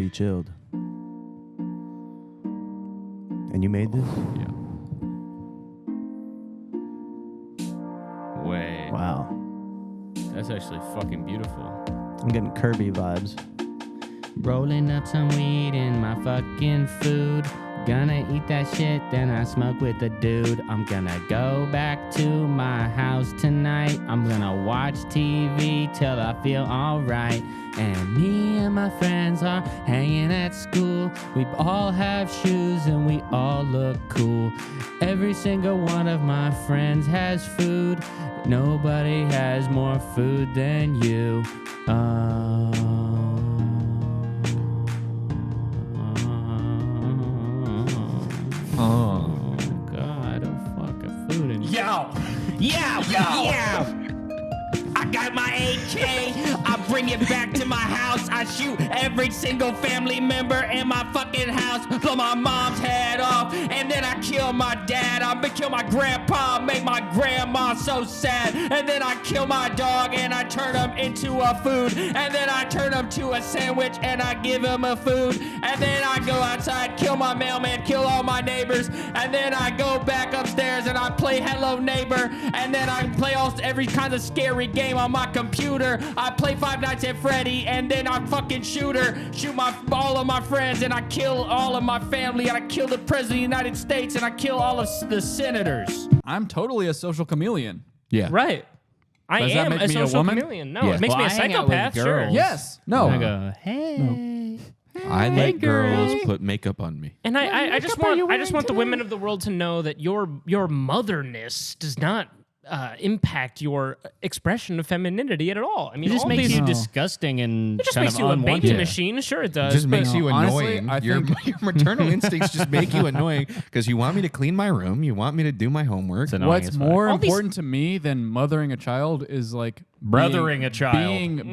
be chilled. And you made this? Yeah. Wait. Wow. That's actually fucking beautiful. I'm getting Kirby vibes. Rolling up some weed in my fucking food. Gonna eat that shit, then I smoke with the dude. I'm gonna go back to my house tonight. I'm gonna watch TV till I feel alright. And me and my friends are hanging at school. We all have shoes and we all look cool. Every single one of my friends has food. Nobody has more food than you. Oh God, oh fuck, a food and Yo! I got my AK. I bring it back to my house. I shoot every single family member in my fucking house. Blow my mom's head off. And then I kill my dad. I kill my grandpa. Make my grandma so sad. And then I kill my dog and I turn him into a food. And then I turn him to a sandwich and I give him a food. And then I go outside, kill my mailman, kill all my neighbors. And then I go back upstairs and I play Hello Neighbor. And then I play every kind of scary game on my computer. I play Five Nights at Freddy, and then I fucking shoot all of my friends, and I kill all of my family, and I kill the President of the United States, and I kill all of the senators. I'm totally a social chameleon. Yeah. Right. I Does that am make a me a social woman? chameleon. No, Yeah. it makes Well, me a I hang out with psychopath. Sure. girls. Yes. No. I go, hey. I let girls put makeup on me. And I just want the women of the world to know that your motherness does not impact your expression of femininity at all. I mean, It just all makes these, you disgusting and it just kind makes of you a unwanted. baby machine. Sure, it does. It just makes but- you honestly, annoying. I Your maternal instincts just make you annoying because you want me to clean my room. You want me to do my homework. It's annoying What's as fuck. more All these- important to me than mothering a child is like Brothering a child.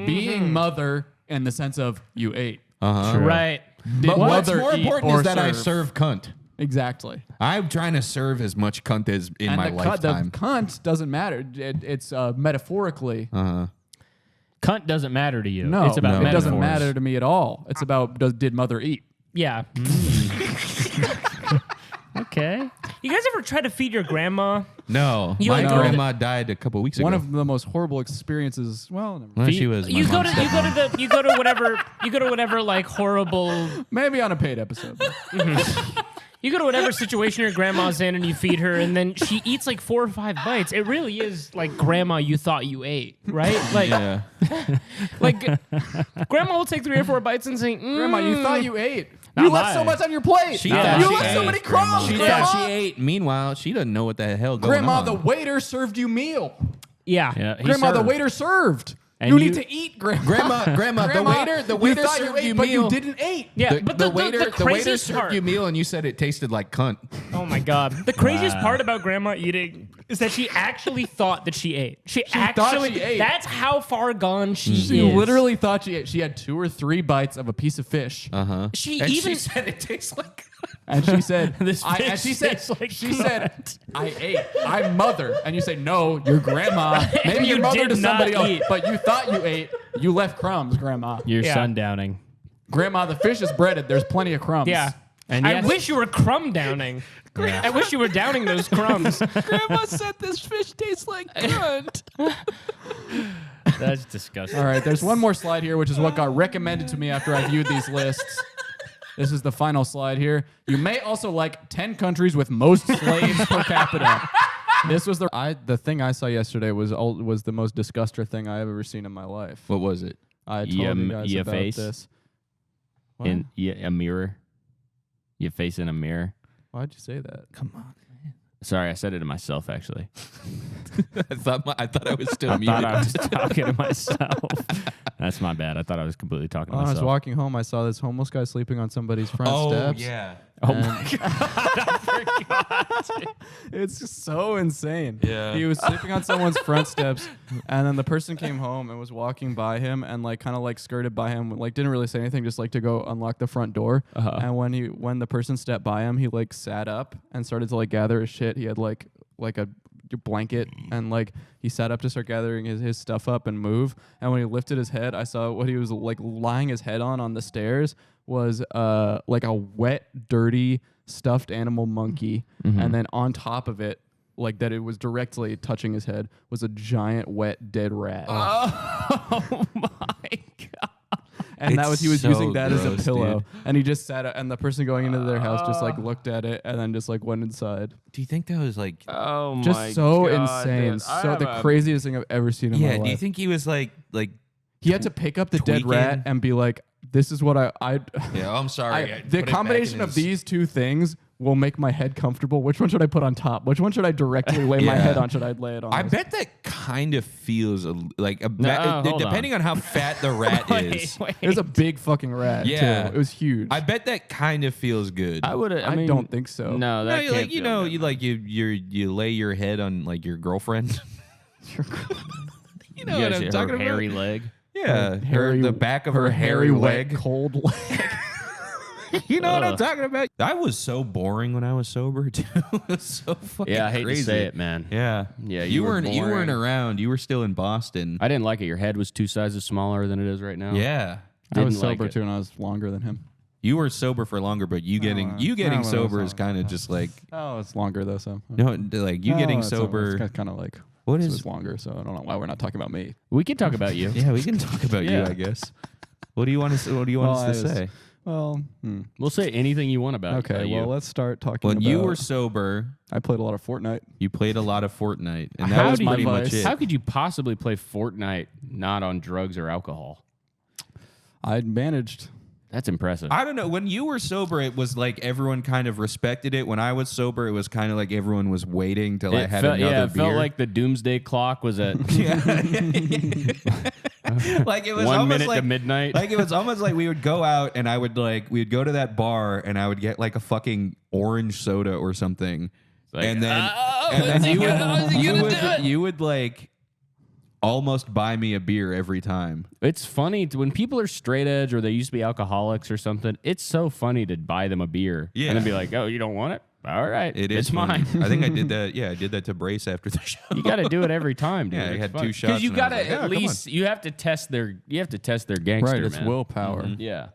being mother in the sense of you ate. Uh-huh. right. Did What's mother more eat important or is that I serve? serve cunt. Exactly. I'm trying to serve as much cunt as in And my the lifetime. cunt doesn't matter. It's metaphorically. Cunt doesn't matter to you. No, it's about it doesn't metaphors. matter to me at all. It's about did mother eat? Yeah. Okay. You guys ever try to feed your grandma? No, You my like go to grandma died a couple weeks ago. One of the most horrible experiences. Well, never mind. well, she was. My You go mom's to you go to whatever like horrible maybe on a paid episode. you go to whatever situation your grandma's in and you feed her and then she eats like 4 or 5 bites. It really is like grandma you thought you ate, right? Like Yeah. like grandma will take 3 or 4 bites and say, Grandma, you thought you ate. Not You left so mine. much on your plate. She you thought she left so ate, many crumbs. She Grandma. thought she ate. Meanwhile, she doesn't know what the hell going Grandma, on. the waiter served you meal. Yeah. Yeah, he Grandma, the served. waiter served. And You you- need to eat, Grandma. Grandma, the waiter thought served you you ate, but meal. you didn't eat. Yeah, The, but the waiter craziest served part, you meal and you said it tasted like cunt. oh my god, the craziest part about grandma eating is that she actually thought that she ate. She thought actually she ate. That's how far gone she She is. literally thought she ate. She had 2 or 3 bites of a piece of fish. She And even she said it tastes like cunt. And she said, This and fish she said, tastes like she said, I ate. I'm mother. And you say, no, you're grandma. Maybe You you're mother did to somebody not else, eat. but you thought you ate. You left crumbs, grandma. You're Yeah. sundowning. Grandma, the fish is breaded. There's plenty of crumbs. yeah. And I yes- wish you were crumb downing. I wish you were downing those crumbs. Grandma said this fish tastes like cunt. That's disgusting. All right, there's one more slide here, which is what got recommended to me after I viewed these lists. This is the final slide here. You may also like 10 countries with most slaves per capita. This was the thing I saw yesterday was the most disguster thing I have ever seen in my life. What was it? I told Yeah, you guys your about face? this. What? In a mirror. Your face in a mirror. Why'd you say that? Come on. Sorry, I said it to myself, actually. I thought I was still I muted. thought I was talking to myself. That's my bad. I thought I was completely talking to I was myself. walking home. I saw this homeless guy sleeping on somebody's front steps. yeah. Oh And- my God. It's just so insane. Yeah. He was sleeping on someone's front steps, and then the person came home and was walking by him and like kind of like skirted by him, like didn't really say anything, just like to go unlock the front door. And when the person stepped by him, he like sat up and started to like gather his shit. He had like a blanket, and like he sat up to start gathering his stuff up and move. And when he lifted his head, I saw what he was like lying his head on the stairs was like a wet, dirty, stuffed animal monkey, and then on top of it, like that it was directly touching his head, was a giant, wet, dead rat. Oh my god. And that was he was so using that as a gross, pillow, dude. and he just sat and the person going into their house just like looked at it and then just like went inside. Do you think that was like? Oh my Just so god, insane, dude. I so have the a- craziest thing I've ever seen in my Yeah. life. Do you think he was like? He had to pick up the dead tweaking? rat and be like, "This is what I." Yeah. I'm sorry. The combination of these two things will make my head comfortable. Which one should I put on top? Which one should I directly lay my Yeah. head on? Should I lay it on? I this? bet that kind of feels like a hold depending on how fat the rat is. It was a big fucking rat. Yeah. too. It was huge. I bet that kind of feels good. I would. I mean, don't think so. No, No, that you can't like you feel know good. you lay your head on like your girlfriend. You know what I'm talking her about? hairy leg. Yeah, the back of her hairy wet, leg. cold leg. You know what I'm talking about? I was so boring when I was sober too. It was so fucking Yeah, I hate crazy. to say it, man. Yeah, Yeah, You you were weren't boring. around. You were still in Boston. I didn't like it. Your head was 2 sizes smaller than it is right now. Yeah, I was Didn't like sober it. too, and I was longer than him. you were sober for longer, but you getting no, sober no, is kind of just like Oh, it's longer though. So no, like you getting sober. It's kind of like What so is? it's longer. So I don't know why we're not talking about me. We can talk about you. Yeah, we can talk about you, Yeah. I guess. What do you want us? What do you want us to say? Well, We'll say anything you want about okay. Well, you. let's start talking. When about, you were sober, I played a lot of Fortnite. you played a lot of Fortnite, and that How was do you- pretty much it. How could you possibly play Fortnite not on drugs or alcohol? I managed. That's impressive. I don't know. When you were sober, it was like everyone kind of respected it. When I was sober, it was kind of like everyone was waiting till I it had felt, another yeah, it beer. felt like the doomsday clock was at like it was 1 almost minute like to midnight. Like it was almost like we would go out and we'd go to that bar and I would get like a fucking orange soda or something, like, and then you would like almost buy me a beer every time. It's funny when people are straight edge or they used to be alcoholics or something. It's so funny to buy them a beer Yeah. and then be like, "Oh, you don't want it? All right, It is it's mine." funny. I think I did that. Yeah, I did that to Brace after the show. You got to do it every time, dude. Yeah, I It's had fun. 2 shots you and I got to was like, at "Yeah, come least you have to test their gangster, Right, it's man. willpower. Yeah,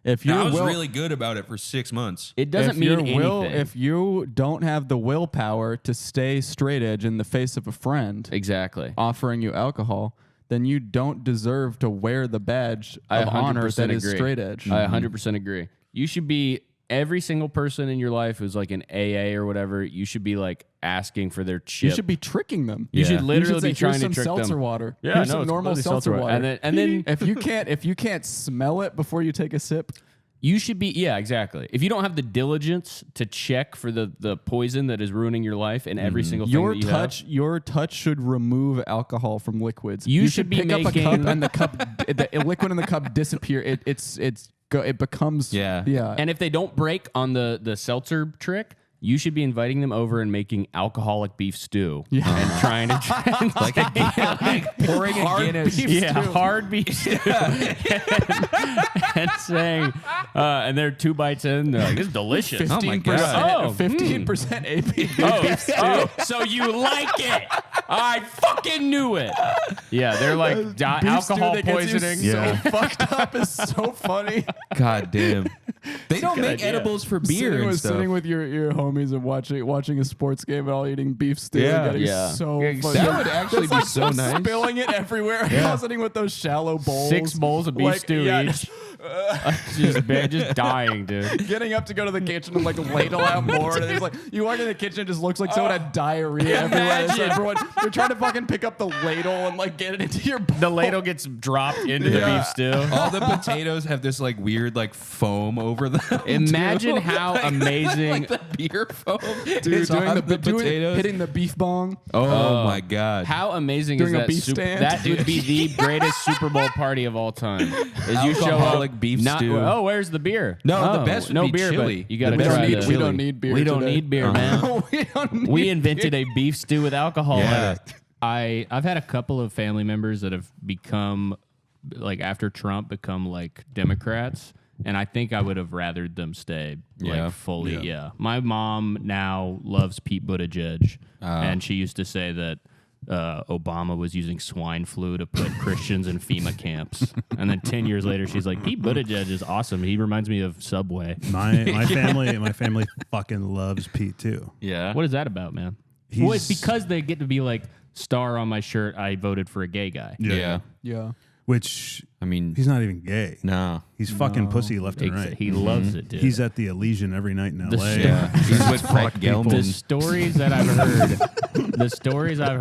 If you I was really good about it for 6 months. it doesn't mean anything. If you don't have the willpower to stay straight edge in the face of a friend exactly. offering you alcohol, then you don't deserve to wear the badge I of honor 100% that is agree. straight edge. I 100% agree. You should be every single person in your life who's like an AA or whatever. You should be like asking for their chip. You should be tricking them. You should Yeah. literally say, be trying "Here's to some trick seltzer them. water. Yeah, Here's no, some it's normal completely seltzer water." And then if you can't smell it before you take a sip, you should be exactly. If you don't have the diligence to check for the poison that is ruining your life in every single thing your that you have, your touch should remove alcohol from liquids. You should should be pick up a making- cup and the cup, the liquid in the cup disappear. It becomes Yeah. and if they don't break on the seltzer trick, you should be inviting them over and making alcoholic beef stew and trying to Like pouring a Guinness. hard beef stew and saying and they're 2 bites in, they're like, "This is delicious." Oh my God. 15% ABV. Oh, so you like it? I fucking knew it. Yeah, they're like alcohol poisoning. So fucked up is so funny. God damn. They don't good make idea. edibles for beer and stuff. Sitting with your homies and watching a sports game and all eating beef stew. Yeah. and getting Yeah. so That funny. That would actually be so nice. Spilling it everywhere. Yeah. All sitting with those shallow bowls. 6 bowls of beef Like, stew yeah. each. just dying, dude. Getting up to go to the kitchen and like ladle out more. And it's like you walk in the kitchen, it just looks like someone had diarrhea everywhere. So everyone, you're trying to fucking pick up the ladle and like get it into your bowl. The ladle gets dropped into the beef stew. All the potatoes have this like weird like foam over them. Imagine too. how Like- amazing. like the beer foam. Dude, is doing on the potatoes. hitting the beef bong. Oh my God. How amazing During is a that? beef stand? That would be the greatest Super Bowl party of all time. Is you show up, Alcoholic beef stew. Oh, where's the beer? No, the Oh, best would no be beer, chili. but you got to The best try would be the. chili. We don't need beer. We don't today. need beer, man. we don't need We invented a beef stew with alcohol Yeah. in it. I've had a couple of family members that have become like after Trump become like Democrats, and I think I would have rathered them stay Yeah. fully. Yeah. Yeah. My mom now loves Pete Buttigieg, and she used to say that Obama was using swine flu to put Christians in FEMA camps. And then 10 years later, she's like, Pete Buttigieg is awesome. He reminds me of Subway. My family fucking loves Pete too. Yeah. What is that about, man? He's- Well, it's because they get to be like, star on my shirt, I voted for a gay guy. Yeah. Yeah. Which I mean, he's not even gay. no. He's fucking pussy left and right. He loves it, dude. He's at the Elysian every night in The LA. Yeah. He's with Frank the Gelman. stories that I've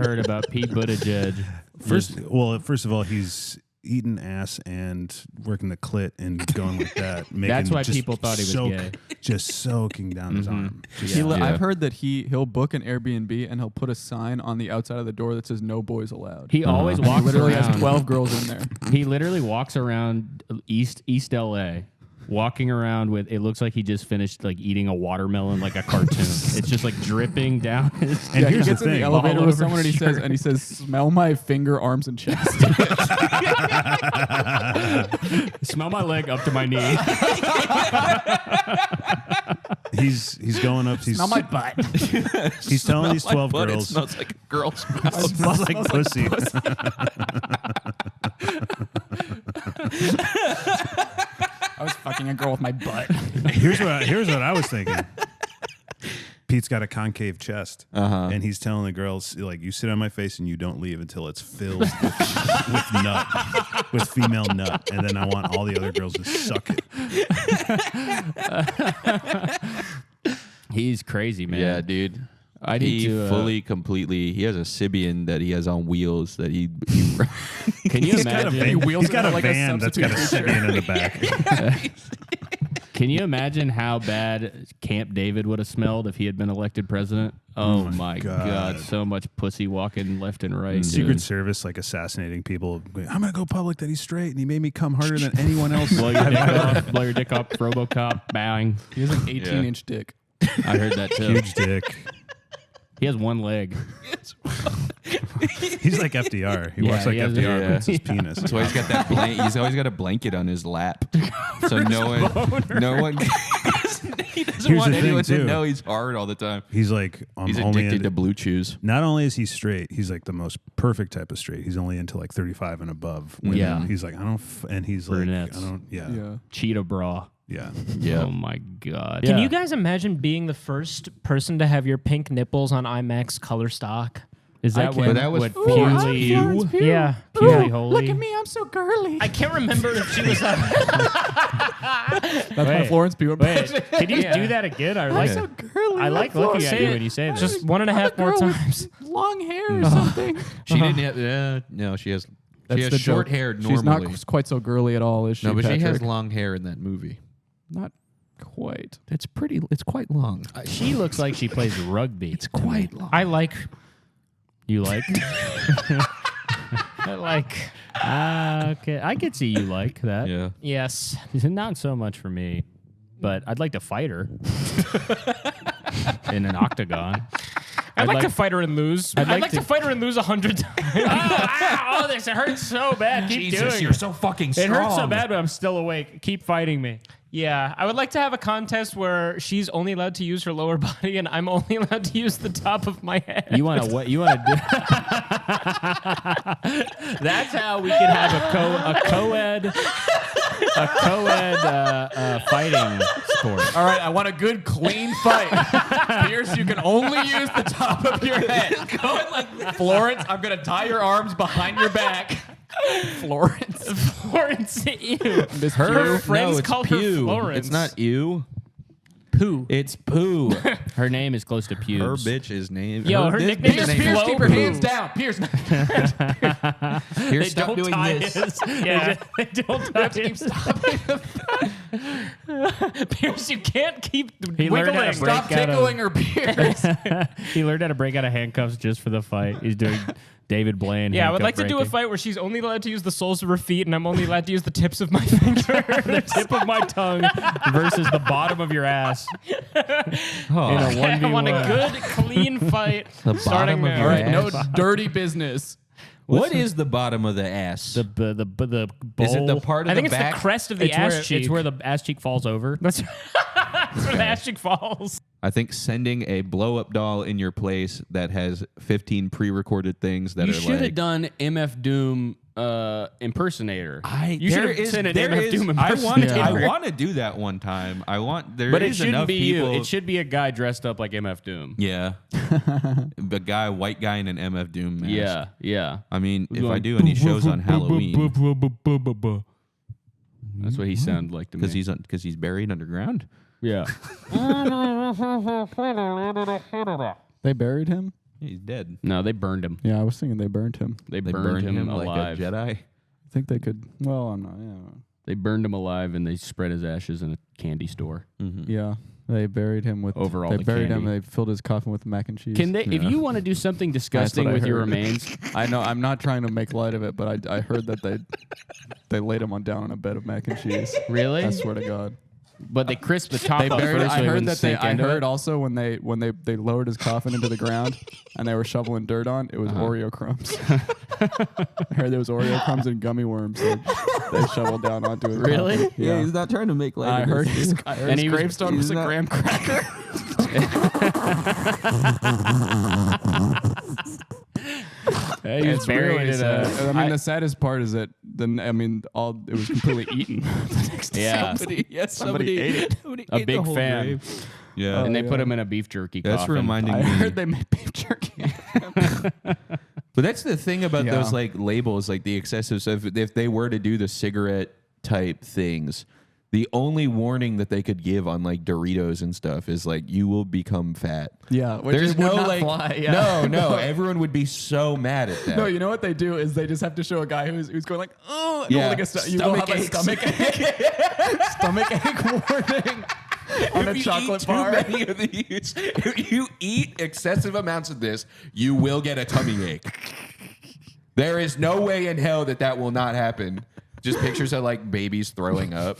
heard, about Pete Buttigieg. First of all, he's eating ass and working the clit and going like that. That's why people thought he was gay. Just soaking down his arm. Just- Yeah. I've heard that he'll book an Airbnb and he'll put a sign on the outside of the door that says "No boys allowed." He always He walks literally around. has 12 girls in there. He literally walks around East LA, walking around with. It looks like he just finished like eating a watermelon like a cartoon. It's just like dripping down his. And He here's the gets in the thing. elevator all with over someone his and he says, "Smell my finger, arms, and chest." Smell my leg up to my knee. He's going up. Smell my butt. He's telling these 12 But it girls. smells like a girl's mouth. Smells like pussy. I was fucking a girl with my butt. Here's what I was thinking. Pete's got a concave chest, and he's telling the girls, like, you sit on my face and you don't leave until it's filled with female nut, and then I want all the other girls to suck it. He's crazy, man. Yeah, dude. I need He to completely. He has a Sibian that he has on wheels that he Can you imagine? wheels He's got are a like a van that's got a substitute Sibian in the back. Can you imagine how bad Camp David would have smelled if he had been elected president? Oh my God. So much pussy walking left and right. Secret dude. Service like assassinating people. I'm gonna go public that he's straight, and he made me come harder than anyone else. Blow your dick off, RoboCop, bang. He has an 18-inch dick. I heard that too. Huge dick. He has one leg. He's like FDR. He Yeah, walks like he has FDR, a- but it's his penis. That's why he's got that blanket. He's always got a blanket on his lap, so no one. He doesn't Here's want the thing, anyone to too. know he's hard all the time. He's like, He's only addicted to blue chews. Not only is he straight, he's like the most perfect type of straight. He's only into like 35 and above women. Yeah. He's like, I don't, and he's Brunettes. like, I don't, yeah. Yeah. Cheetah bra. Yeah. Yeah. Oh my God. Can Yeah. you guys imagine being the first person to have your pink nipples on IMAX color stock? Is that But what, that was what Florence Pugh? Pugh. Yeah. Pugh Holy? I'm so girly. I can't remember if she was. That's my Wait. Florence Pugh impression. Wait, can you do that again? I like. so girly. I like looking at you when you say that. Just 1.5 more times. long hair or something. She didn't have. No, she has. She has short joke. hair She's normally. not quite so girly at all, is she? No, but she has Patrick? long hair in that movie. Not quite. It's pretty. It's quite long. She looks like she plays rugby. It's quite long. I like. You like? I like. Okay, I could see you like that. Yeah. Yes. Not so much for me, but I'd like to fight her in an octagon. I'd like to fight her and lose. I'd like to fight her and lose 100 times. Oh, this hurts so bad. Keep doing it. so fucking It hurts so bad, but I'm still awake. Keep fighting me. Yeah, I would like to have a contest where she's only allowed to use her lower body and I'm only allowed to use the top of my head. You want to what? You want to do? That's how we could have a co-ed fighting sport. All right, I want a good, clean fight. Pierce, you can only use the top of your head. Florence, I'm going to tie your arms behind your back. Florence. Florence, ew. Miss Her Pugh. friends no, it's call Pew. her Florence. It's not ew. Pooh. It's Pooh. Her name is close to Her pubes. bitch's name. Yo, her this nickname bitch's is name Pierce, Flo keep your Pooh. hands down. Pierce, Here, They stop don't doing tie this. his. Yeah, they don't tie keep his. stopping. Pierce, you can't keep He learned how wiggling. to break Stop out tickling her, Pierce. He learned how to break out of handcuffs just for the fight. He's doing David Blaine. Yeah, I would handcuff like to do a breaking. fight where she's only allowed to use the soles of her feet and I'm only allowed to use the tips of my finger. The tip of my tongue versus the bottom of your ass. In a I want a 1v1. good, clean fight. The starting bottom of there. All your right, no ass. dirty business. What is the bottom of the ass? The bowl. Is it the part of I think the it's back? the crest of the It's ass where, cheek. it's where the ass cheek falls over. That's where the ass cheek falls. I think sending a blow-up doll in your place that has 15 pre-recorded things that You are should have like... done MF Doom impersonator. You there should have is- sent an there MF is- Doom I impersonator. want to do that one time. But it is shouldn't enough be people. you. It should be a guy dressed up like MF Doom. Yeah. The white guy in an MF Doom mask. Yeah, yeah. I mean, if I do any shows on Halloween, That's what he sounded like to me. because he's buried underground. Yeah. They buried him? He's dead. No, they burned him. Yeah, I was thinking they burned him. They They burned him like alive. a Jedi. I think they could. Well, I'm not. Yeah. They burned him alive and they spread his ashes in a candy store. Yeah. They buried him with. Over all They the buried him. candy. They filled his coffin with mac and cheese. Can they? If you want to do something disgusting what I with your heard. remains, I know. I'm not trying to make light of it, but I heard that they laid him down on a bed of mac and cheese. really? I swear to God. But they crisped the top They up buried. first. I so he heard wouldn't that they. sink I into heard it. also when they lowered his coffin into the ground and they were shoveling dirt on, it was Oreo crumbs. I heard there was Oreo crumbs and gummy worms that they shoveled down onto his Really? coffin. Yeah. he's not trying to make light I heard his And he was- gravestone was a graham cracker. He was It's buried really in sad. a. I mean, the saddest part is that it was completely eaten. The next day. Yeah. Somebody ate it. A big fan. Yeah. And they yeah. put him in a beef jerky That's coffin. reminding I me. heard they made beef jerky. But that's the thing about Yeah. those like labels, like the excessive stuff. If they were to do the cigarette type things, the only warning that they could give on like Doritos and stuff is like you will become fat. Yeah, which There's would no not like fly, yeah. no, everyone would be so mad at that. No, you know what they do is they just have to show a guy who's going like, oh, and Yeah. holding you will have a Stomach stomach ache, stomach ache warning on a If you chocolate eat too bar. many of these, if you eat excessive amounts of this, you will get a tummy ache. There is no way in hell that will not happen. Just pictures of like babies throwing up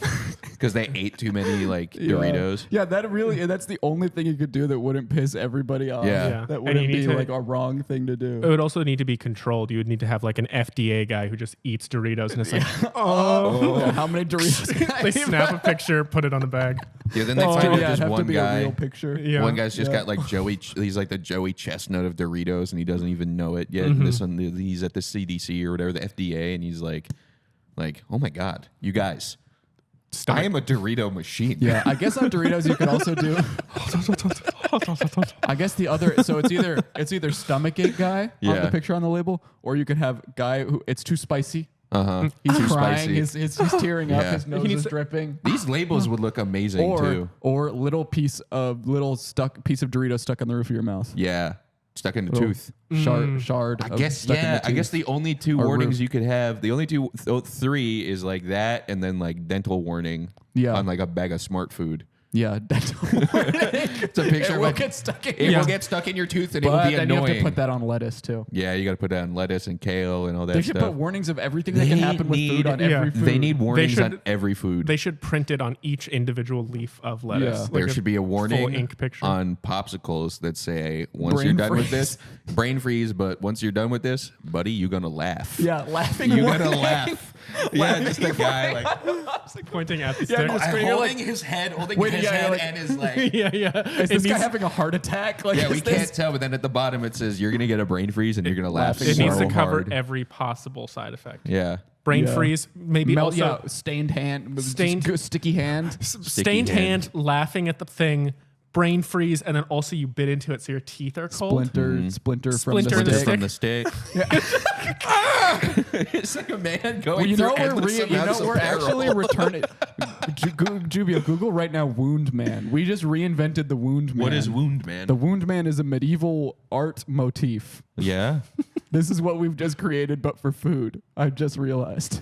because they ate too many like Doritos. Yeah, that's the only thing you could do that wouldn't piss everybody off. Yeah. Yeah. That And wouldn't you need be to- like a wrong thing to do. It would also need to be controlled. You would need to have like an FDA guy who just eats Doritos and it's like, Yeah, how many Doritos? they snap a picture, put it on the bag. Yeah, then they find out yeah, it'd this have to one be a guy. real picture. Yeah. One guy's just got like he's like the Joey Chestnut of Doritos and he doesn't even know it yet. Mm-hmm. And this one, he's at the CDC or whatever, the FDA, and he's like, oh my God, you guys, I am a Dorito machine. Yeah, I guess on Doritos you could also do. I guess the other, so it's either stomachache guy on Yeah. the picture on the label, or you could have guy who it's too spicy. He's He's too crying. spicy. He's tearing up. Yeah. His nose is dripping. These labels would look amazing too. Or little piece of Dorito stuck on the roof of your mouth. Yeah, stuck in the Little tooth. Shard. I of guess stuck in yeah. the I guess tooth. the only two Or warnings roof. you could have, the only three is like that, and then like dental warning. Yeah. On like a bag of Smart Food. Yeah, It's a picture it of will a- get stuck in. It your will get stuck in your tooth, and it will But be then you annoying. have to put that on lettuce too. Yeah, you got to put that on lettuce and kale and all that They should stuff. put warnings of everything that can happen with food on every food. They need warnings should- on every food. They should print it on each individual leaf of lettuce. Yeah. Like There should be a warning full ink picture. on popsicles that say, once Brain you're done with freeze. this, brain freeze, but once you're done with this, buddy, you're going to laugh. Yeah, laughing. You're warning. going to laugh. Yeah, just a guy like pointing at the Yeah, stick. just screen, you're holding like- his head, Wait, yeah, you're like- and his leg. yeah, yeah. Is It this guy needs- having a heart attack? Like, Yeah, is we this- can't tell, but then at the bottom it says you're going to get a brain freeze and you're going to laugh Laughing It needs so to cover hard. every possible side effect. Yeah. Brain Yeah. freeze, maybe Melt, also yeah, stained hand, Stained- sticky hand. stained hand, laughing at the thing, brain freeze, and then also you bit into it so your teeth are cold. Splinter from Splinter in the the stick. From the stick. It's like a man going Well, you know through endless amounts of we're peril. actually returning. Jubia, Google right now Wound Man. We just reinvented the Wound Man. What is Wound Man? The Wound Man is a medieval art motif. Yeah. This is what we've just created, but for food. I just realized.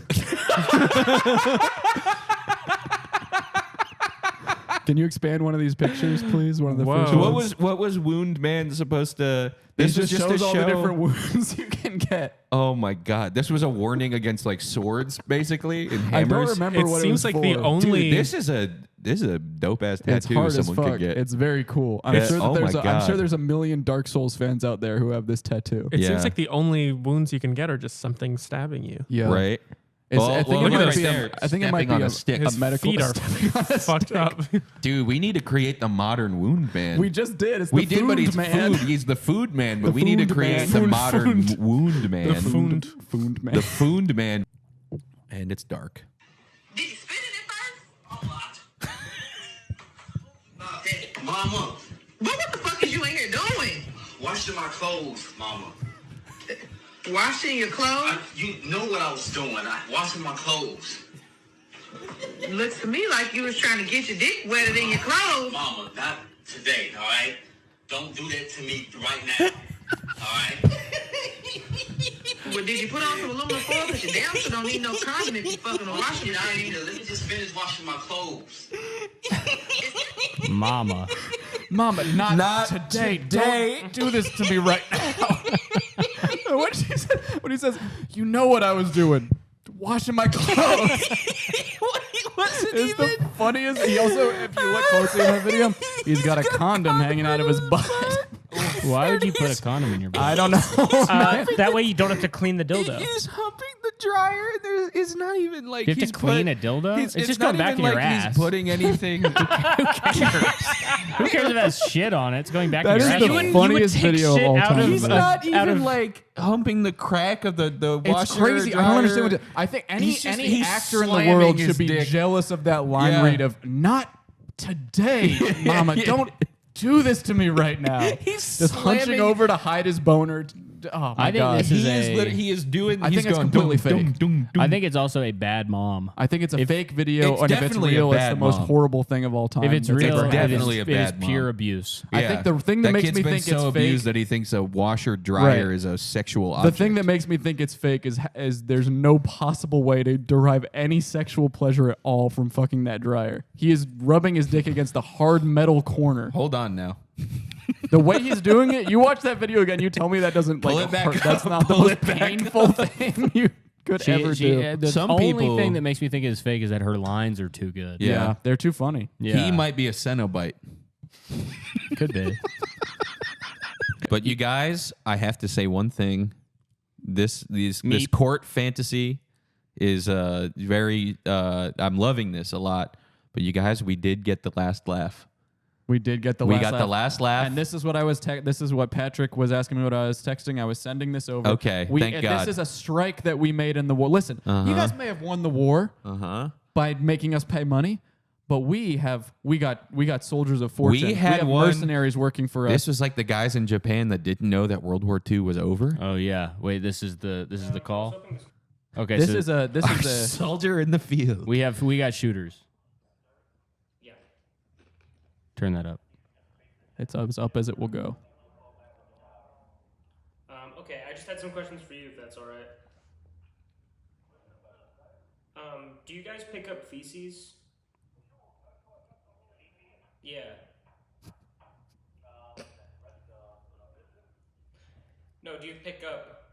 Can you expand one of these pictures, please? One of the Whoa. first So ones. What was Wound Man supposed to? This This was just just shows a all show. the different wounds you can get. Oh my god! This was a warning against like swords, basically, and I don't hammers. remember It what seems it was like the for. only. Dude, this is a dope ass It's tattoo hard as someone fuck. could get. It's very cool. I'm Yeah. sure that Oh there's my I'm sure God. there's a million Dark Souls fans out there who have this tattoo. It Yeah. seems like the only wounds you can get are just something stabbing you. Yeah. Right. It's, Well, I think look it at might right be there, I think it might stepping be on a a stick. His medical feet are stepping on a fucked stick. up. Dude, we need to create the modern Wound Man. We just did. It's We the did, but Foond he's Man. food. He's the food man, but The we need to Foond create Man. the Foond- modern Foond. Wound Man. Foond Man. The Foond Man. And it's dark. Did you spit it at first? Hey, Mama. But what the fuck is you in here doing? Washing my clothes, Mama. Washing your clothes? You know what I was doing. Washing my clothes. Looks to me like you was trying to get your dick wetter than your clothes. Mama, not today, all right? Don't do that to me right now, all right? But did you put on some aluminum foil? Because your damn sure don't need no condom if you fucking a washing machine. Let me just finish washing my clothes. Mama. Mama, not today. Don't do this to me right now. What she said, when he says, you know what I was doing. Washing my clothes. It's the funniest. He also, if you look closely in that video, he's got a condom hanging out of his butt. Why would you put a condom in your butt? I don't know. That way you don't have to clean the dildo. He's humping the dryer. It's not even like You have to clean a dildo? It's just going back in your ass. He's putting anything. Who cares if it has shit on it? It's going back That in your is ass. the funniest take video of shit all out time. of- He's not out even of- like humping the crack of the washer. It's crazy. I don't understand what. I think He's any just- actor in the slamming world his should be dick. jealous of that line Yeah. read of "Not today, Mama. Don't do this to me right now." He's just hunching slamming- over to hide his boner. Oh my I think god. this is He is doing. I he's think it's going, completely dum, fake. dum, dum, dum. I think it's also a bad mom. I think it's a fake video, it's and if it's definitely a real, it's bad the most mom. horrible thing of all time. If it's that's real, ever definitely happened. a it is bad pure mom. abuse. I think the thing that makes kid's me been think so it's abused fake. that he thinks a washer dryer Right. is a sexual The object. thing that makes me think it's fake is there's no possible way to derive any sexual pleasure at all from fucking that dryer. He is rubbing his dick against the hard metal corner. Hold on now. The way he's doing it, you watch that video again, you tell me that doesn't Pull like it back hurt. up, That's not the pull most it back painful thing you could ever do. The Some only people- thing that makes me think it's fake is that her lines are too good. Yeah, they're too funny. Yeah. He might be a Cenobite. Could be. But you guys, I have to say one thing. This Meep. court fantasy is very. I'm loving this a lot. But you guys, we did get the last laugh. We did get the We last got laugh. the last laugh. And this is what I was. This is what Patrick was asking me. What I was texting. I was sending this over. Okay, thank God. This is a strike that we made in the war. Listen, you guys may have won the war by making us pay money, but we got soldiers of fortune. We had have one- mercenaries working for us. This was like the guys in Japan that didn't know that World War II was over. Oh yeah. Wait, this is the call. Okay, This so is a Soldier in the field. we got shooters. Yeah. Turn that up. It's as up as it will go. Okay, I just had some questions for you, if that's all right. Do you guys pick up feces? Yeah. No, do you pick up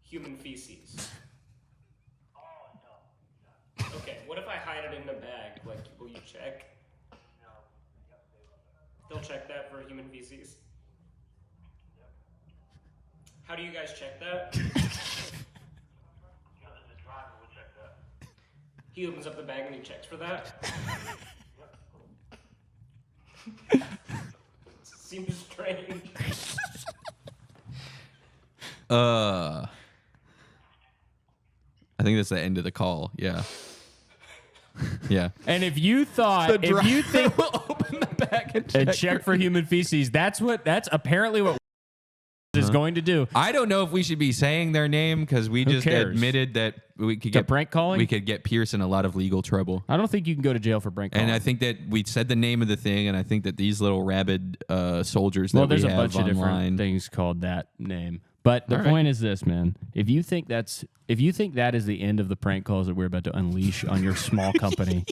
human feces? Okay, what if I hide it in a bag? Like, will you check? They'll check that for human feces. How do you guys check that? He opens up the bag and he checks for that. Seems strange. I think that's the end of the call. Yeah. Yeah. And if you thought, if you think open the bag and check for human feces, that's apparently what is going to do. I don't know if we should be saying their name because we just cares? admitted that we could The get prank calling? We could get Pierce in a lot of legal trouble. I don't think you can go to jail for prank calling. And I think that we said the name of the thing, and I think that these little rabid soldiers well, that there's we a have bunch of different online. things called that name. But the point is this, man. If you think that is the end of the prank calls that we're about to unleash on your small company,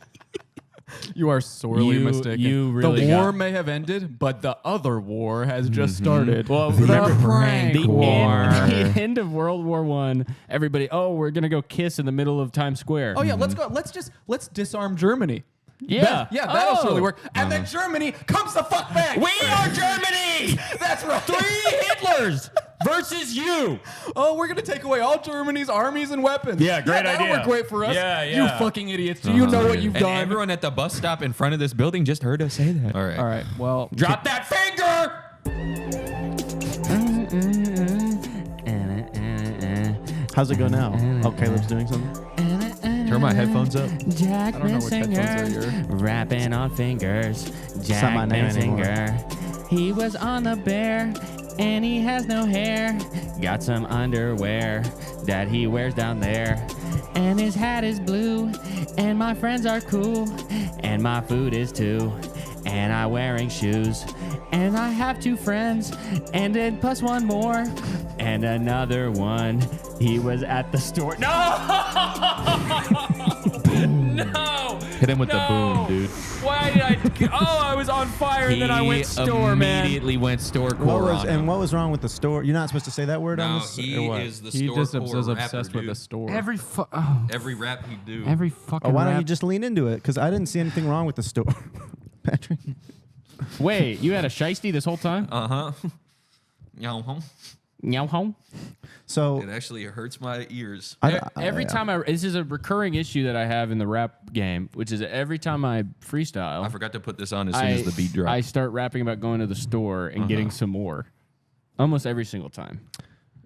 You are sorely You- mistaken. you really the war got- may have ended, but the other war has just started. Well, the remember prank the war. end, the end of World War I. Everybody, we're gonna go kiss in the middle of Times Square. Oh yeah, let's go. Let's disarm Germany. Yeah. That'll surely work. And then Germany comes the fuck back. We are Germany. That's right. 3 Hitlers versus you. Oh, we're gonna take away all Germany's armies and weapons. Yeah, great that'll idea. work great for us. Yeah, You yeah. fucking idiots. Do you know what you've And done? everyone at the bus stop in front of this building just heard us say that. All right. All right. Well, Drop that finger. How's it go now? Oh, Caleb's doing something. Turn my headphones up. Jack I don't know which headphones are Messinger, rapping on fingers. not Jack my name Messinger, he was on the bear, and he has no hair. Got some underwear that he wears down there, and his hat is blue, and my friends are cool, and my food is too, and I'm wearing shoes, and I have 2 friends, and then plus 1 more, and another one. He was at the store. No! No! Hit him with the boom, dude. Why did I? I was on fire, and then I went store, man. Immediately went store What core was on and him. what was wrong with the store? You're not supposed to say that word on No, this. he or what? is the he store just core is rapper, obsessed with dude. the store. Every rap he do. every fucking. Oh, why don't you rap- just lean into it? Because I didn't see anything wrong with the store, Patrick. Wait, you had a shiesty this whole time? Uh-huh. Meow home. So It actually hurts my ears. Every time this is a recurring issue that I have in the rap game, which is every time I freestyle, I forgot to put this on as soon as the beat dropped. I start rapping about going to the store and getting some more, almost every single time.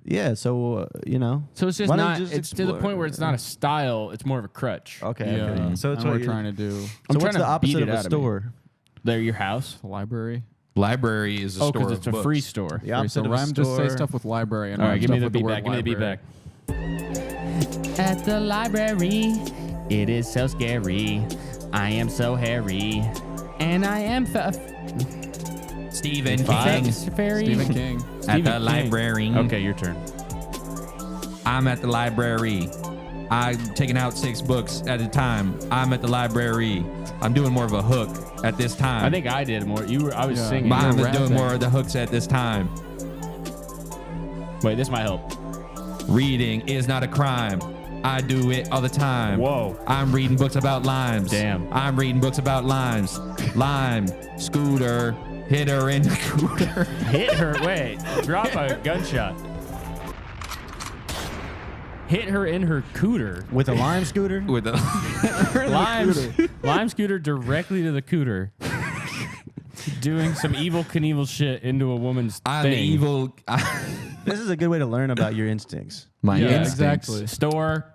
yeah, so you know. So it's just Why don't not. you just It's to the explore? point where it's not a style. It's more of a crutch. Okay. Yeah. okay. So it's and what we're you're trying to do. So I'm what's trying the to beat opposite it of a out of me. store? They're your house. Library. Library is a Oh, store because of it's a books. free store. The opposite So of a rhyme, just say store. stuff with library. And All rhyme right, give me stuff the with beat back. Give me the beat library. back. At the library, it is so scary. I am so hairy, and I am Stephen King. Stephen King. At the library. Okay, your turn. I'm at the library. I'm taking out 6 books at a time. I'm at the library. I'm doing more of a hook at this time. I think I did more. I was Yeah. singing. But I'm You're doing rapping. more of the hooks at this time. Wait, this might help. Reading is not a crime. I do it all the time. Whoa. I'm reading books about limes. Damn. I'm reading books about limes. Lime, scooter, hit her in the cooter. Hit her. Wait. Drop a gunshot. Hit her in her cooter. With a lime scooter? With a Lime scooter directly to the cooter. Doing some evil Knievel shit into a woman's I'm thing. evil. This is a good way to learn about your instincts. My Yeah, instincts. exactly. Store,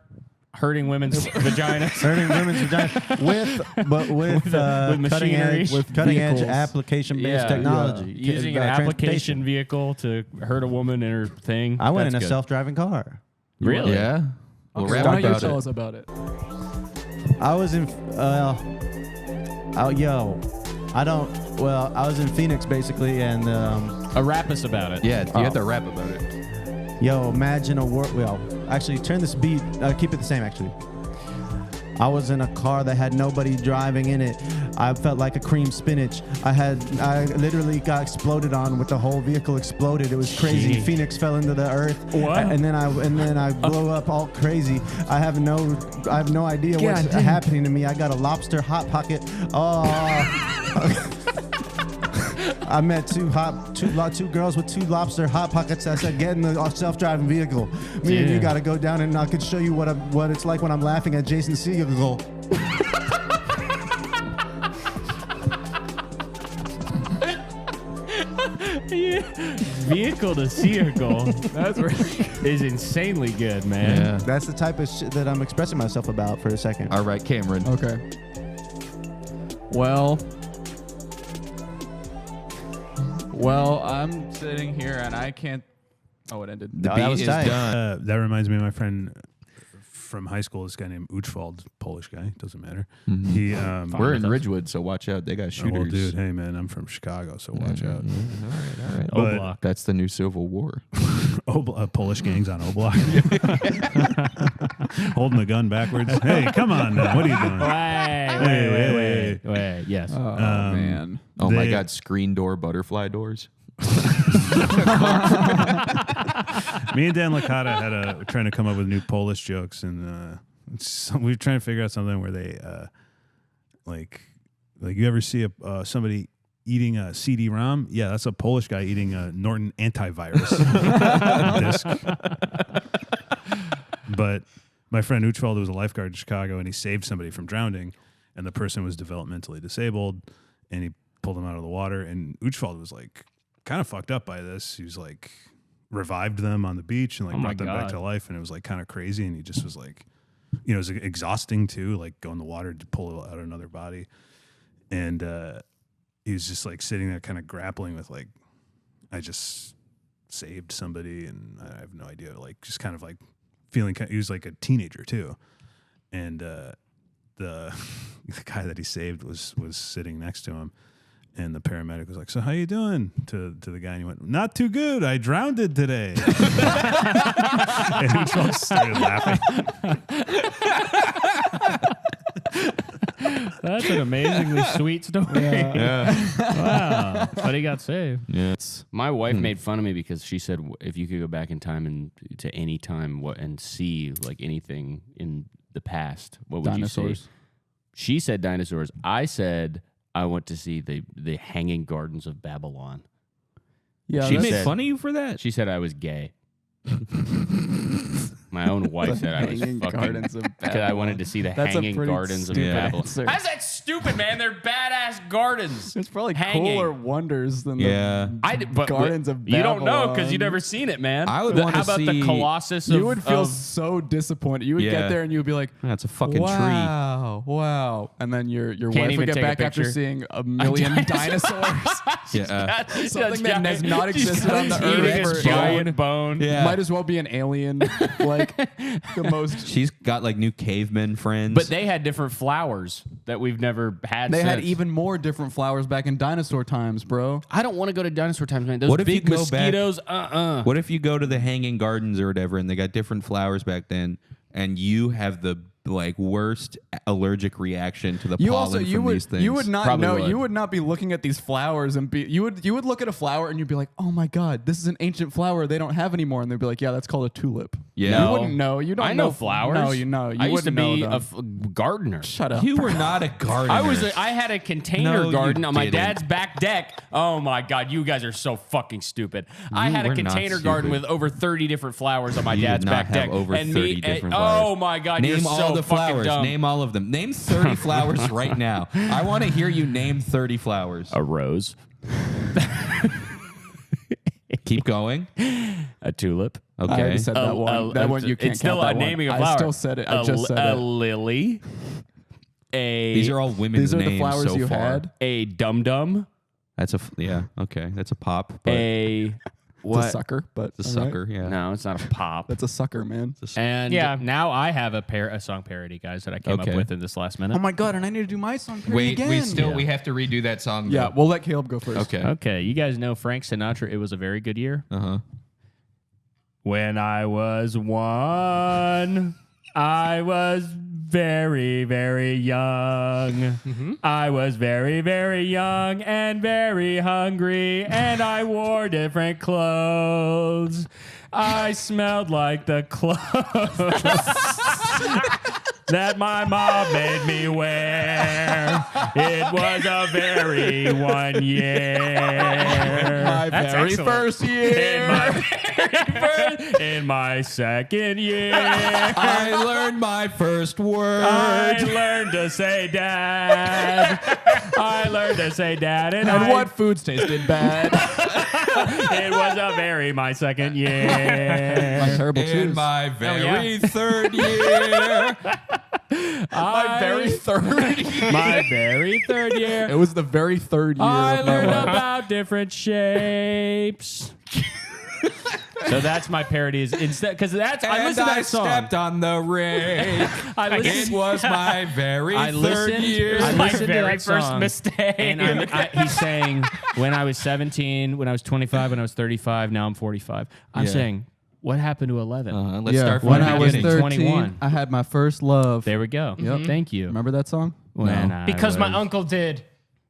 hurting women's vaginas. Hurting women's vagina with cutting machinery. edge, With cutting edge vehicles. application-based technology. Using an Transportation. application vehicle to hurt a woman in her thing. I went in That's a good. self-driving car. Really? Yeah. Well, Okay, rap why don't you about tell it. us about it? I was in, I was in Phoenix basically, and Rap us about it. Yeah, you have to rap about it. imagine a world. Well, actually, turn this beat. Keep it the same. Actually, I was in a car that had nobody driving in it. I felt like a cream spinach. I literally got exploded on with the whole vehicle exploded. It was crazy. Gee. Phoenix fell into the earth. What? And then I blew up all crazy. I have no idea what's happening to me. I got a lobster hot pocket. Oh. I met two girls with 2 lobster hot pockets. I said, get in the self-driving vehicle. Me and you Dude. got to go down, and I could show you what it's like when I'm laughing at Jason Segel. Vehicle to vehicle. That's right. Is insanely good, man. Yeah. That's the type of shit that I'm expressing myself about for a second. All right, Cameron. Okay. Well, I'm sitting here and I can't. Oh, it ended. The No, beat that was is tight. done. That reminds me of my friend from high school. This guy named Uchwald, Polish guy, doesn't matter. He We're in Ridgewood, so watch out. They got shooters. well, dude, hey man, I'm from Chicago, so watch out. All right. But- That's the new Civil War. Polish gangs on O-Block. Holding the gun backwards. Hey, come on now. What are you doing? Wait. Yes. Oh man. Oh my God, screen door butterfly doors. Me and Dan Licata trying to come up with new Polish jokes, and we were trying to figure out something where they like you ever see somebody eating a CD-ROM? Yeah, that's a Polish guy eating a Norton antivirus disc. But my friend Uchwald was a lifeguard in Chicago, and he saved somebody from drowning, and the person was developmentally disabled, and he pulled them out of the water, and Uchwald was like kind of fucked up by this. He was like revived them on the beach and like brought them back to life, and it was like kind of crazy, and he just was like, it was exhausting too, like go in the water to pull out another body, and he was just like sitting there kind of grappling with like, I just saved somebody and I have no idea, like just kind of like feeling he was like a teenager too, and the guy that he saved was sitting next to him, and the paramedic was like, "So how you doing?" to the guy, and he went, "Not too good. I drownded today." And he just started laughing. That's an amazingly sweet story. Wow. But he got saved. Yeah. My wife made fun of me because she said if you could go back in time and to any time and see like anything in the past, what would you say? She said dinosaurs. I said I want to see the Hanging Gardens of Babylon. Yeah, she made fun of you for that? She said I was gay. My own wife said I was Hanging fucking Gardens of because I wanted to see the That's a Hanging pretty Gardens of stupid Babylon. answer. How's that stupid, man? They're badass gardens. It's probably Hanging. cooler wonders than Yeah. But Gardens of you don't know Babylon. because you've never seen it, man. I would How wanna about the see- Colossus You of, would feel of so disappointed. You would Yeah. get there and you would be like, That's a fucking wow. And then your wife even would get take a back after picture. seeing a million dinosaurs. tree. Yeah. Something that has not existed on the eating earth a for giant bone. Yeah. Might as well be an alien. Like the most. She's got like new caveman friends. But they had different flowers that we've never had. They had since. even more different flowers back in dinosaur times, bro. I don't want to go to dinosaur times, man. Those What if you big go back- mosquitoes. What if you go to the Hanging Gardens or whatever, and they got different flowers back then, and you have the like worst allergic reaction to the pollen from these things? you would not Probably know. would. You would not be looking at these flowers and be you would look at a flower and you'd be like, oh my god, this is an ancient flower they don't have anymore, and they'd be like, yeah, that's called a tulip. Yeah. You wouldn't know. You don't I know flowers. No, you know. You I used to wouldn't be know a them. gardener. Shut up. You were not a gardener. I had a container No, you garden on my didn't. dad's back deck. Oh my god, you guys are so fucking stupid. I You had a were not container garden stupid. with over 30 different flowers on my You dad's did not back deck. have over and 30 me, different oh flowers. my god, Name you're all so the fucking flowers. dumb. Name all of them. Name 30 flowers right now. I want to hear you name 30 flowers. A rose, Keep going. a tulip. I Okay. already said that one. That one you can't It's still count that one. naming a flower. I still said it. I just said a it. lily. These are all women's These are names the flowers so you far. had. a dum dum. That's yeah. Okay, that's a pop. But A It's what? a sucker, but it's a all right. sucker. Yeah. No, it's not a pop. That's a sucker, man. And Yeah. now I have a song parody, guys, that I came Okay. up with in this last minute. Oh my god! And I need to do my song parody Wait, again. we have to redo that song. Yeah, we'll let Caleb go first. Okay. Okay, you guys know Frank Sinatra. It was a very good year. When I was one, I was very, very young. I was very, very young and very hungry, and I wore different clothes. I smelled like the clothes that my mom made me wear. It was a very one year. My very first year. In my second year, I learned my first word. I learned to say dad. I learned to say dad, and What foods tasted bad? it was a very my second year. My terrible In choose. my very yeah. third year. My very third year. My very third year. It was the very third year I of my learned life. about different shapes. So that's my parodies instead, because that's I listened to that song. stepped on the rake. It was my very third year. I My listened to very that first song, mistake. and he's saying, when I was 17, when I was 25, when I was 35, now I'm 45. I'm Yeah. saying, what happened to 11? Let's start from when the I was beginning. 13, 21. I had my first love. There we go. Yep. Thank you. Remember that song? When Because my was- uncle did.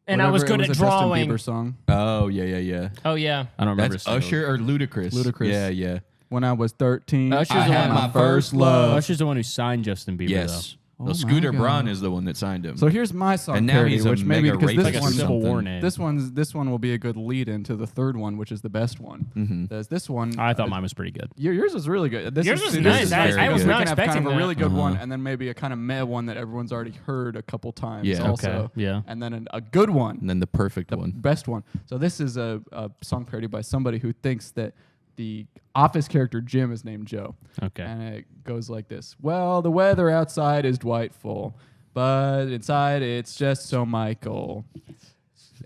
And I Whatever, was it good was at a Justin drawing. Bieber song. Oh, yeah. Oh, yeah. I don't remember. That's a single- Usher or Ludacris? Ludacris. Yeah. When I was 13, Usher's I the had one- my first love. Usher's the one who signed Justin Bieber, Yes. Oh Well, my Scooter God. Braun is the one that signed him. So here's my song And now parody, he's a which maybe mega because rapist Like this a one, Civil War name. this one will be a good lead into the third one, which is the best one. There's this one. I thought mine was pretty good. Yours was really good. Yours was this nice. is I because was we not can have kind expecting of a really that. good one, and then maybe a kind of meh one that everyone's already heard a couple times. Yeah. Also. Okay, yeah. And then a good one. and then the perfect one. Best one. So this is a song parody by somebody who thinks that the Office character Jim is named Joe. Okay. And it goes like this. Well, the weather outside is delightful, but inside it's just so Michael.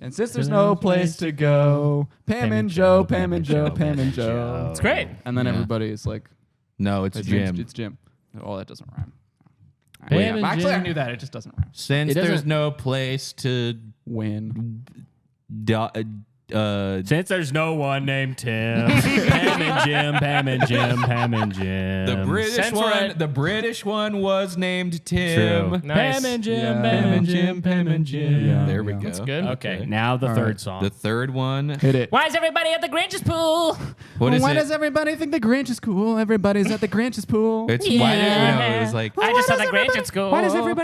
And since there's no place to go, Pam and Joe, Pam and Joe, Pam and Joe. It's great. And then Yeah. everybody is like, No, it's Jim. It's Jim. Oh, that doesn't rhyme. Pam Yeah, and actually, I Jim. knew that. It just doesn't rhyme. Since It doesn't- there's no place to Win. Since there's no one named Tim, Pam and Jim, Pam and Jim, Pam and Jim. the British one was named Tim. True. Nice. Pam and Jim, Yeah. Pam and Jim, Pam and Jim. Yeah. There we Yeah. go. That's good. Okay, now the All third right. song. The third one. Hit it. Why is everybody at the Grinch's pool? What is Why it? does everybody think the Grinch is cool? Everybody's at the Grinch's pool. It's why did Yeah. it was like I just saw the Grinch at school.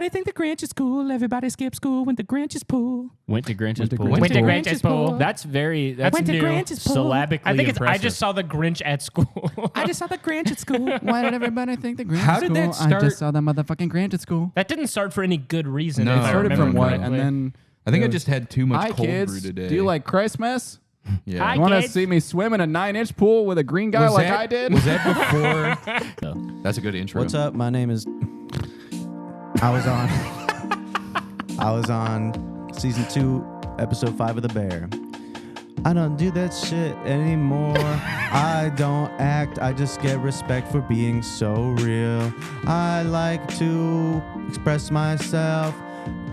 think the Grinch is cool? Everybody skipped school, went to Grinch's pool. Went to Grinch's pool. Went to Grinch's pool. That's very. That's went to new. Grinch's pool. Syllabically I think it's. I impressive. just saw the Grinch at school. I just saw the Grinch at school. Why did everybody think the Grinch How is did cool? that I start? just saw the motherfucking Grinch at school. That didn't start for any good reason. No. if It I started Started remember from what? correctly. And then I think I it was, just had too much hi cold kids, brew today. do you like Christmas? Yeah. Hi, You want to kids. see me swim in a 9-inch pool with a green guy Was like that- I did? Was that before? That's a good intro. What's up? My name is. I was on season 2, episode 5 of The Bear. I don't do that shit anymore. I don't act. I just get respect for being so real. I like to express myself.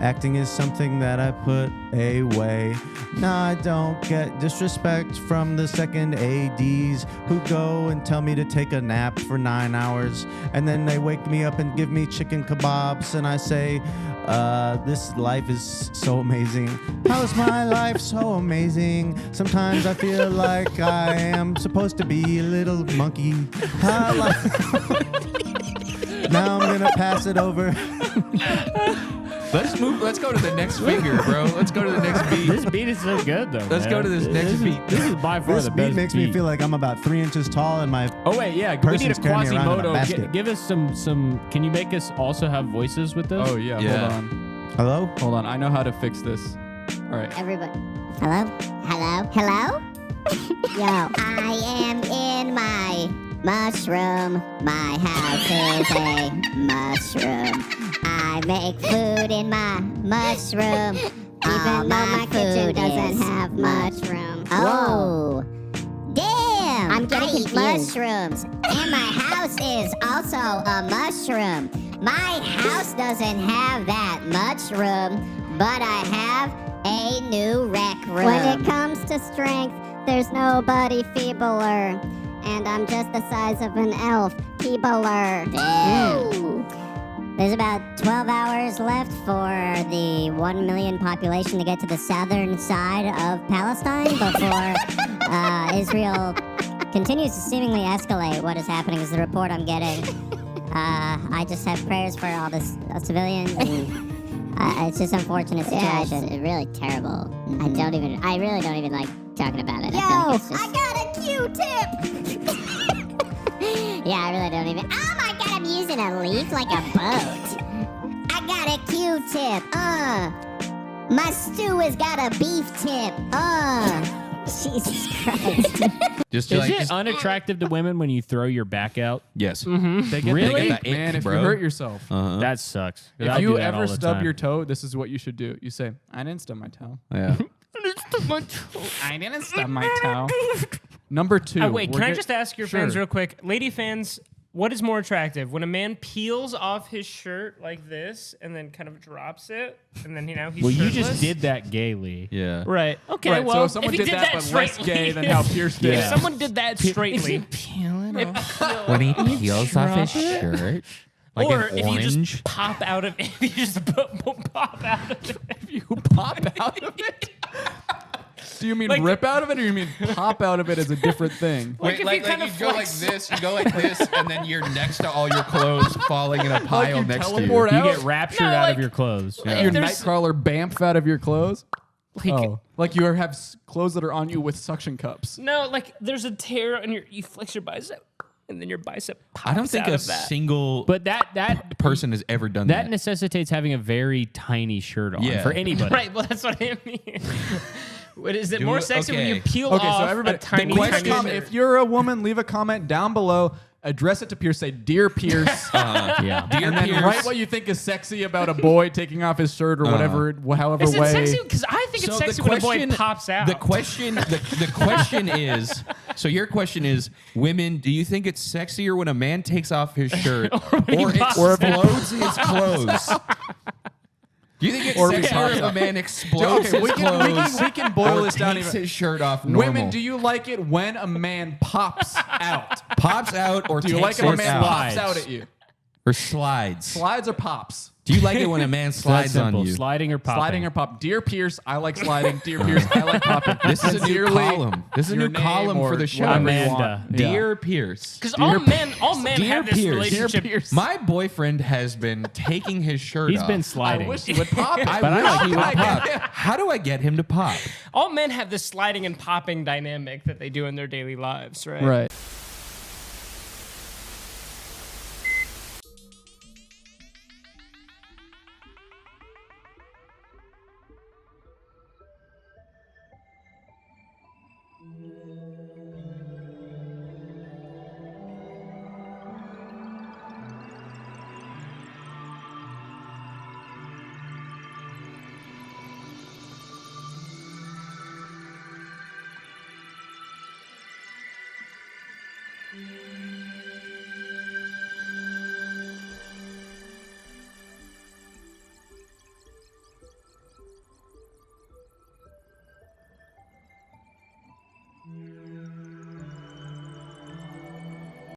Acting is something that I put away. Now I don't get disrespect from the second ADs who go and tell me to take a nap for 9 hours. And then they wake me up and give me chicken kebabs. And I say, this life is so amazing. How is my life so amazing? Sometimes I feel like I am supposed to be a little monkey. Now I'm gonna pass it over. Let's move. Let's go to the next finger, bro. Let's go to the next beat. This beat is so good, though. Let's go to this next beat. This is by far This the beat best makes beat. me feel like I'm about 3 inches tall and my Oh wait, yeah. We need a person's carrying me around in a Quasimodo. basket. Give us some. Can you make us also have voices with this? Oh, yeah. Yeah. Hold on. Hello? Hold on. I know how to fix this. All right. Everybody. Hello? Hello? Hello? Yo, I am in my mushroom. My house is a mushroom. I make food in my mushroom. Even though my kitchen doesn't have mushroom. Oh. Damn! I'm getting mushrooms. And my house is also a mushroom. My house doesn't have that much room, but I have a new rec room. When it comes to strength, there's nobody feebler. And I'm just the size of an elf. Feebler. Damn. There's about 12 hours left for the 1 million population to get to the southern side of Palestine before Israel continues to seemingly escalate. What is happening is the report I'm getting. I just have prayers for all the civilians, and it's just an unfortunate situation. Yeah, it's really terrible. I really don't even like talking about it. Yo, I got a Q-tip! Yeah, I really don't even. Oh my god, I'm using a leaf like a boat. I got a Q-tip. My stew has got a beef tip. Jesus Christ. Just Is like it unattractive to women when you throw your back out? yes. They get Really? that ick, Man, if bro. you hurt yourself. Uh-huh. That sucks. If I do you that all ever the stub time. your toe, this is what you should do. You say, I didn't stub my toe. Yeah. I didn't stub my toe. Number 2. Wait, can I just ask your fans Sure. real quick? Lady fans, what is more attractive? When a man peels off his shirt like this and then kind of drops it, and then, he's Well, you shirtless? just did that gaily. Yeah. Right. Okay, Right, well, so if someone he did that, but less straightly- gay than how Pierce did. If someone did that straightly. When he peels off his shirt, like or an if orange. you just pop out of it. If you just pop out of it. If you pop out of it. Do you mean rip out of it, or you mean pop out of it as a different thing? Like, if you kind of go like this, you go like this, and then you're next to all your clothes falling in a pile you next to you. teleport You out? get raptured No, out like- of your clothes. If Your there's- nightcrawler bamf out of your clothes? Like, Like you have clothes that are on you with suction cups. No, like there's a tear and you flex your bicep, and then your bicep pops I don't think out a of that. single But that person has ever done that that. necessitates having a very tiny shirt on Yeah. for anybody. Right, well, that's what I mean. What is it Do more it- sexy when you okay. peel Okay, off so everybody, a tiny, the tiny question, shirt? if you're a woman, leave a comment down below. Address it to Pierce. Say, "Dear Pierce," Yeah. Dear and then Pierce. write what you think is sexy about a boy taking off his shirt or whatever, however Is it way. sexy? Because I think it's So sexy when a boy pops out. The question is. So your question is, women, do you think it's sexier when a man takes off his shirt or explodes his clothes? Do you think it's Or if he sexier pops if a out. man explodes Okay, his clothes we can boil or this down takes even. his shirt off normal? Women, do you like it when a man pops out? Pops out or Do you takes like it when a it man out? pops out at you? Or slides? Slides or pops? Do you like it when a man It's that slides on simple. you? Sliding or popping. Sliding or pop? Dear Pierce, I like sliding. Dear Pierce, I like popping. This is a new Sincerely, column. This is a your new name column or for the show. whatever you Amanda. want. Dear Pierce. Because all men Dear have this Pierce. relationship. Dear Pierce. My boyfriend has been taking his shirt He's off. been I sliding. wish he would pop it. I But I wish like he would it. pop. How do I get him to pop? All men have this sliding and popping dynamic that they do in their daily lives, right? Right.